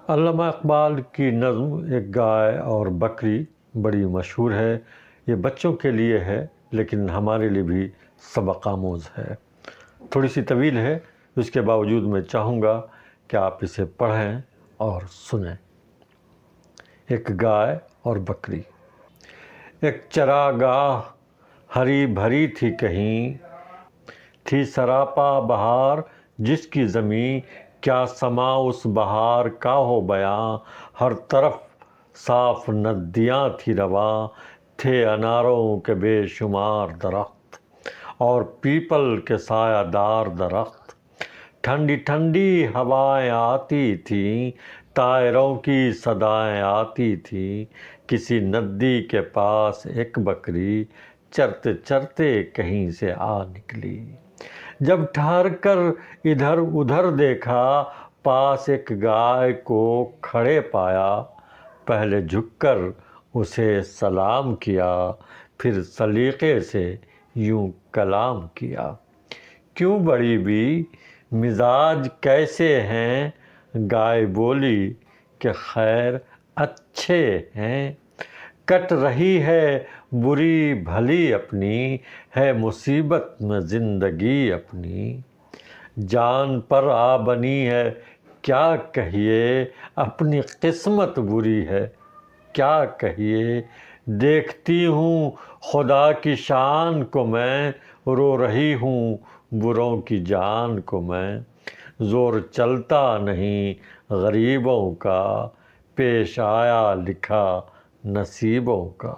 علامہ اقبال کی نظم ایک گائے اور بکری بڑی مشہور ہے. یہ بچوں کے لیے ہے لیکن ہمارے لیے بھی سبق آموز ہے. تھوڑی سی طویل ہے، اس کے باوجود میں چاہوں گا کہ آپ اسے پڑھیں اور سنیں. ایک گائے اور بکری. ایک چراگاہ ہری بھری تھی، کہیں تھی سراپا بہار جس کی زمیں. کیا سما اس بہار کا ہو بیاں، ہر طرف صاف ندیاں تھی رواں. تھے اناروں کے بے شمار درخت اور پیپل کے سایہ دار درخت. ٹھنڈی ٹھنڈی ہوائیں آتی تھیں، طائروں کی صدائیں آتی تھیں. کسی ندی کے پاس ایک بکری چرتے چرتے کہیں سے آ نکلی. جب ٹھہر کر ادھر ادھر دیکھا، پاس ایک گائے کو کھڑے پایا. پہلے جھک کر اسے سلام کیا، پھر سلیقے سے یوں کلام کیا. کیوں بڑی بھی، مزاج کیسے ہیں؟ گائے بولی کہ خیر اچھے ہیں. کٹ رہی ہے بری بھلی اپنی، ہے مصیبت میں زندگی اپنی. جان پر آ بنی ہے کیا کہیے، اپنی قسمت بری ہے کیا کہیے. دیکھتی ہوں خدا کی شان کو میں، رو رہی ہوں بروں کی جان کو میں. زور چلتا نہیں غریبوں کا، پیش آیا لکھا نصیبوں کا.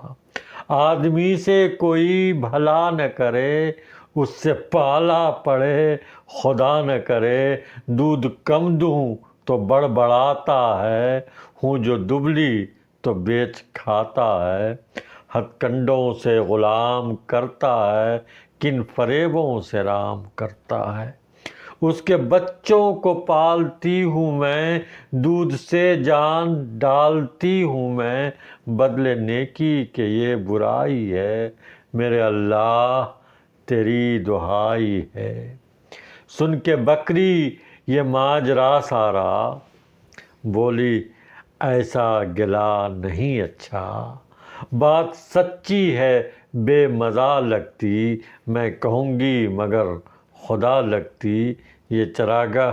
آدمی سے کوئی بھلا نہ کرے، اس سے پالا پڑے خدا نہ کرے. دودھ کم دوں تو بڑبڑاتا ہے، ہوں جو دبلی تو بیچ کھاتا ہے. ہتھ کنڈوں سے غلام کرتا ہے، کن فریبوں سے رام کرتا ہے. اس کے بچوں کو پالتی ہوں میں، دودھ سے جان ڈالتی ہوں میں. بدلے نیکی کہ یہ برائی ہے، میرے اللہ تیری دہائی ہے. سن کے بکری یہ ماجرا سارا، بولی ایسا گلہ نہیں اچھا. بات سچی ہے بے مزہ لگتی، میں کہوں گی مگر خدا لگتی. یہ چراگاہ،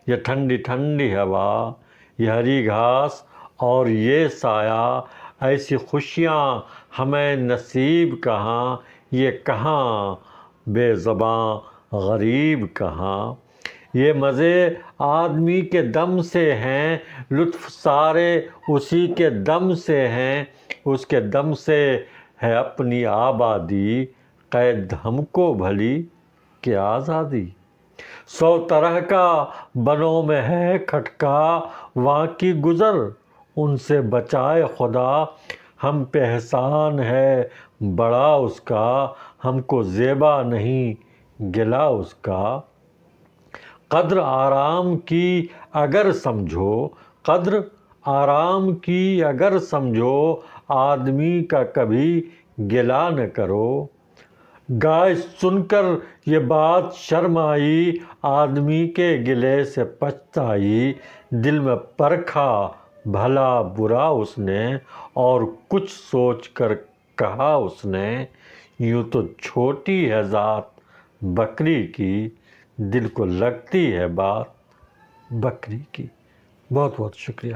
یہ ٹھنڈی ٹھنڈی ہوا، یہ ہری گھاس اور یہ سایہ، ایسی خوشیاں ہمیں نصیب کہاں. یہ کہاں بے زباں غریب کہاں. یہ مزے آدمی کے دم سے ہیں، لطف سارے اسی کے دم سے ہیں. اس کے دم سے ہے اپنی آبادی، قید ہم کو بھلی کہ آزادی. 100 طرح کا بنوں میں ہے کھٹکا، وہاں کی گزر ان سے بچائے خدا. ہم پہ احسان ہے بڑا اس کا، ہم کو زیبا نہیں گلہ اس کا. قدر آرام کی اگر سمجھو، قدر آرام کی اگر سمجھو، آدمی کا کبھی گلہ نہ کرو. گائے سن کر یہ بات شرم آئی، آدمی کے گلے سے پچھتائی. دل میں پرکھا بھلا برا اس نے، اور کچھ سوچ کر کہا اس نے. یوں تو چھوٹی ہے ذات بکری کی، دل کو لگتی ہے بات بکری کی. بہت بہت شکریہ.